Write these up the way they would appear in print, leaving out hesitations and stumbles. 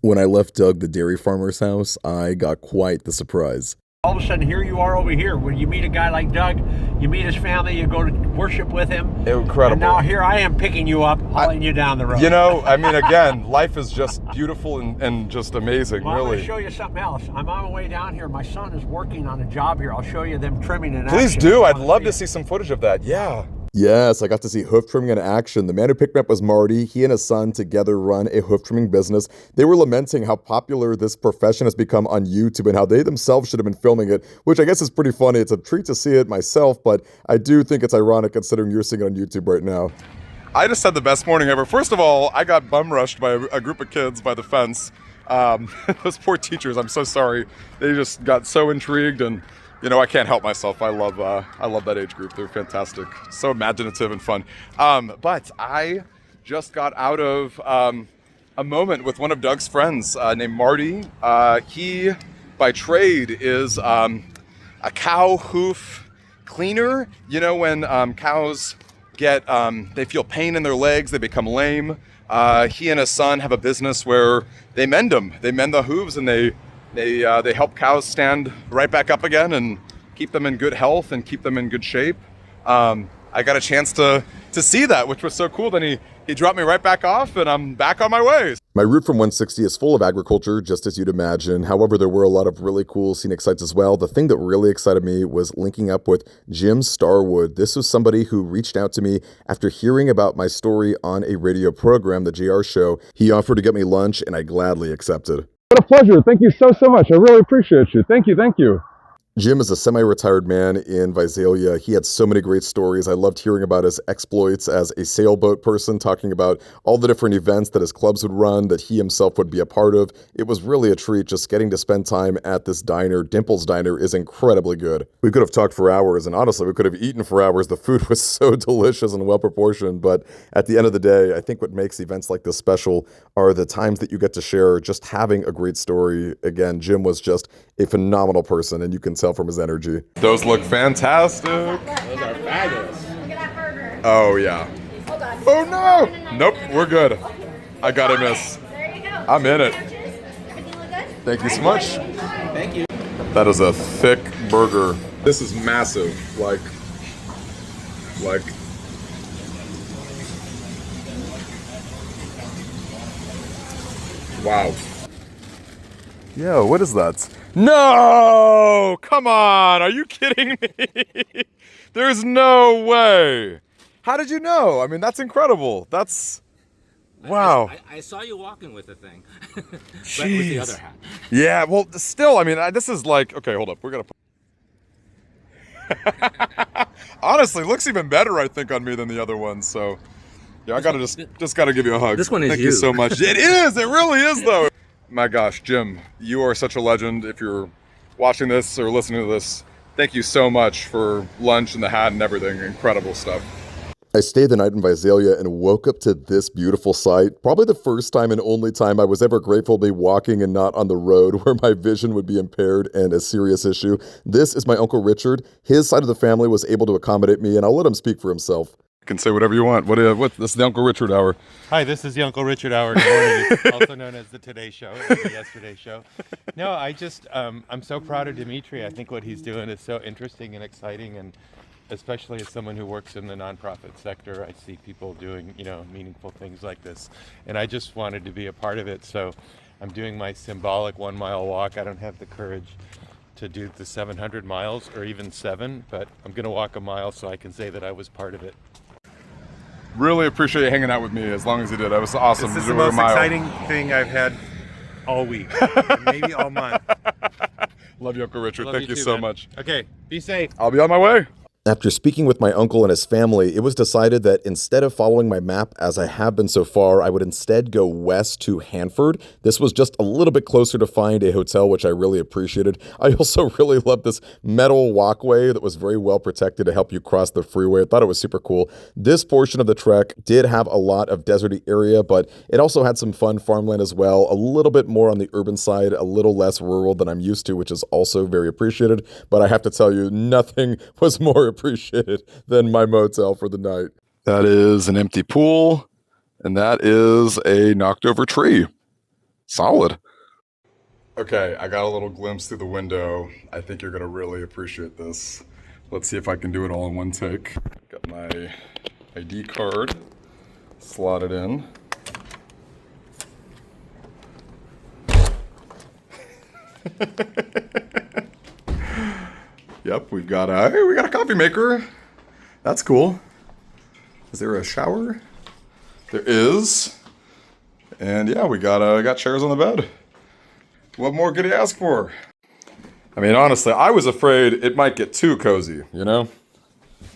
When I left Doug, the dairy farmer's house, I got quite the surprise. All of a sudden, here you are over here. When you meet a guy like Doug, you meet his family, you go to worship with him. Incredible. And now here I am picking you up, hauling you down the road. You know, I mean, again, life is just beautiful and just amazing, well, really. I'm going to show you something else. I'm on my way down here. My son is working on a job here. I'll show you them trimming in action. Please do. I'd love to see some footage of that. Yeah. Yes, I got to see hoof trimming in action. The man who picked me up was Marty. He and his son together run a hoof trimming business. They were lamenting how popular this profession has become on YouTube and how they themselves should have been filming it, which I guess is pretty funny. It's a treat to see it myself, but I do think it's ironic considering you're seeing it on YouTube right now. I just had the best morning ever. First of all, I got bum rushed by a group of kids by the fence. Those poor teachers, I'm so sorry. They just got so intrigued, and you know, I can't help myself. I love that age group. They're fantastic, so imaginative and fun. But I just got out of a moment with one of Doug's friends named Marty. He, by trade, is a cow hoof cleaner. You know, when cows get they feel pain in their legs, they become lame. He and his son have a business where they mend them. They mend the hooves, and they help cows stand right back up again and keep them in good health and keep them in good shape. I got a chance to see that, which was so cool. Then he dropped me right back off, and I'm back on my way. My route from 160 is full of agriculture, just as you'd imagine. However, there were a lot of really cool scenic sites as well. The thing that really excited me was linking up with Jim Starwood. This was somebody who reached out to me after hearing about my story on a radio program, the JR Show. He offered to get me lunch, and I gladly accepted. What a pleasure. Thank you so much. I really appreciate you. Thank you. Jim is a semi-retired man in Visalia. He had so many great stories. I loved hearing about his exploits as a sailboat person, talking about all the different events that his clubs would run, that he himself would be a part of. It was really a treat just getting to spend time at this diner. Dimple's Diner is incredibly good. We could have talked for hours, and honestly, we could have eaten for hours. The food was so delicious and well-proportioned, but at the end of the day, I think what makes events like this special are the times that you get to share just having a great story. Again, Jim was just a phenomenal person, and you can tell from his energy. Those look fantastic. Those are fabulous. Look at that burger. Oh, yeah. Hold on. Oh, no. Nope, we're good. I gotta miss. There you go. I'm in it. Everything look good? Thank you so much. Thank you. That is a thick burger. This is massive. Like. Wow. Yo, what is that? No! Come on! Are you kidding me? There's no way. How did you know? I mean, that's incredible. That's... Wow. I saw you walking with the thing. But with Jeez. the other hat. Yeah, well, still, I mean, this is like... Okay, hold up. We're gonna... Honestly, looks even better, I think, on me than the other one, so... Yeah, I gotta just gotta give you a hug. This one is Thank you so much. It is! It really is, though! My gosh, Jim, you are such a legend. If you're watching this or listening to this, thank you so much for lunch and the hat and everything. Incredible stuff. I stayed the night in Visalia and woke up to this beautiful sight. Probably the first time and only time I was ever grateful to be walking and not on the road where my vision would be impaired and a serious issue. This is my Uncle Richard. His side of the family was able to accommodate me, and I'll let him speak for himself. You can say whatever you want. What this is the Uncle Richard Hour. Hi, this is the Uncle Richard Hour. Good morning. It's also known as the Today Show, or the Yesterday Show. No, I just, I'm so proud of Dimitri. I think what he's doing is so interesting and exciting, and especially as someone who works in the nonprofit sector, I see people doing, meaningful things like this, and I just wanted to be a part of it. So I'm doing my symbolic 1 mile walk. I don't have the courage to do the 700 miles or even 7, but I'm going to walk a mile so I can say that I was part of it. Really appreciate you hanging out with me as long as you did. That was awesome. This is the most exciting thing I've had all week, maybe all month. Love you, Uncle Richard. Love Thank you too, so man. much. Okay, be safe. I'll be on my way. After speaking with my uncle and his family, it was decided that instead of following my map as I have been so far, I would instead go west to Hanford. This was just a little bit closer to find a hotel, which I really appreciated. I also really loved this metal walkway that was very well protected to help you cross the freeway. I thought it was super cool. This portion of the trek did have a lot of deserty area, but it also had some fun farmland as well, a little bit more on the urban side, a little less rural than I'm used to, which is also very appreciated. But I have to tell you, nothing was more appreciated than my motel for the night. That is an empty pool, and that is a knocked over tree. Solid. Okay, I got a little glimpse through the window. I think you're gonna really appreciate this. Let's see if I can do it all in one take. Got my ID card, slot it in. Yep, we got a coffee maker. That's cool. Is there a shower? There is. And yeah, we got chairs on the bed. What more could you ask for? I mean, honestly, I was afraid it might get too cozy, you know?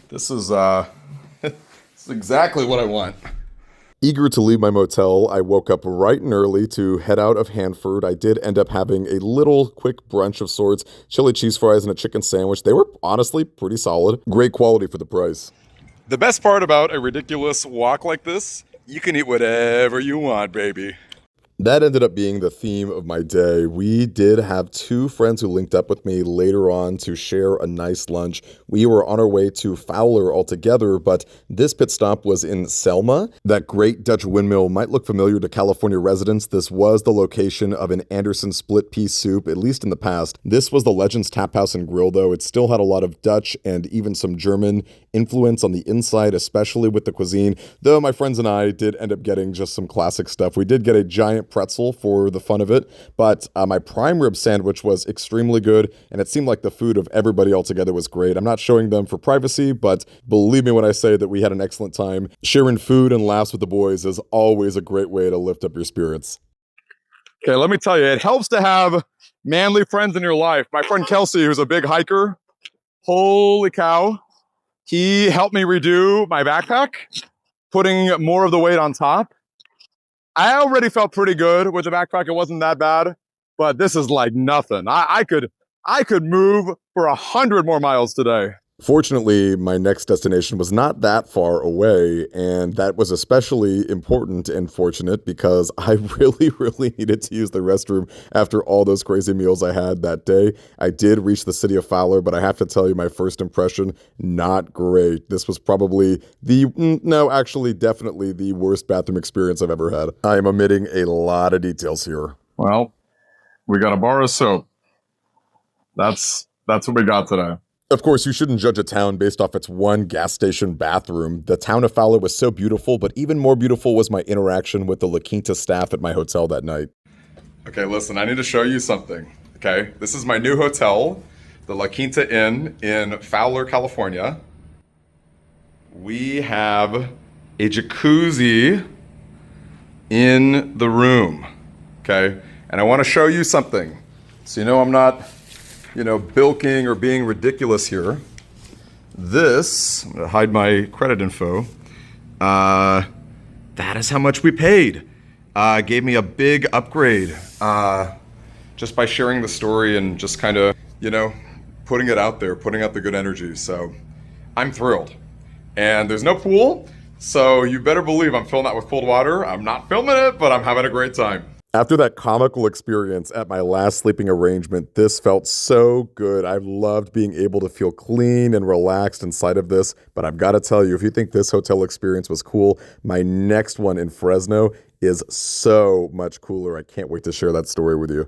This is this is exactly what I want. Eager to leave my motel, I woke up bright and early to head out of Hanford. I did end up having a little quick brunch of sorts, chili cheese fries and a chicken sandwich. They were honestly pretty solid. Great quality for the price. The best part about a ridiculous walk like this, you can eat whatever you want, baby. That ended up being the theme of my day. We did have two friends who linked up with me later on to share a nice lunch. We were on our way to Fowler altogether, but this pit stop was in Selma. That great Dutch windmill might look familiar to California residents. This was the location of an Anderson split pea soup, at least in the past. This was the Legends Tap House and Grill, though. It still had a lot of Dutch and even some German influence on the inside, especially with the cuisine, though my friends and I did end up getting just some classic stuff. We did get a giant pretzel for the fun of it, but my prime rib sandwich was extremely good, and it seemed like the food of everybody altogether was great. I'm not showing them for privacy, but believe me when I say that we had an excellent time. Sharing food and laughs with the boys is always a great way to lift up your spirits. Okay, let me tell you, it helps to have manly friends in your life. My friend Kelsey, who's a big hiker, holy cow, he helped me redo my backpack, putting more of the weight on top. I already felt pretty good with the backpack. It wasn't that bad, but this is like nothing. I could move for 100 more miles today. Fortunately, my next destination was not that far away, and that was especially important and fortunate because I really needed to use the restroom after all those crazy meals I had that day. I did reach the city of Fowler, but I have to tell you, my first impression, not great. This was probably definitely the worst bathroom experience I've ever had. I am omitting a lot of details here. Well, we got a bar of soap. That's what we got today. Of course, you shouldn't judge a town based off its one gas station bathroom. The town of Fowler was so beautiful, but even more beautiful was my interaction with the La Quinta staff at my hotel that night. Okay, listen, I need to show you something, okay? This is my new hotel, the La Quinta Inn in Fowler, California. We have a jacuzzi in the room, okay? And I want to show you something. So you know I'm not bilking or being ridiculous here. This, I'm gonna hide my credit info. That is how much we paid. Gave me a big upgrade just by sharing the story and just kind of, putting it out there, putting out the good energy. So I'm thrilled. And there's no pool, so you better believe I'm filling that with cold water. I'm not filming it, but I'm having a great time. After that comical experience at my last sleeping arrangement, this felt so good. I loved being able to feel clean and relaxed inside of this, but I've got to tell you, if you think this hotel experience was cool, my next one in Fresno is so much cooler. I can't wait to share that story with you.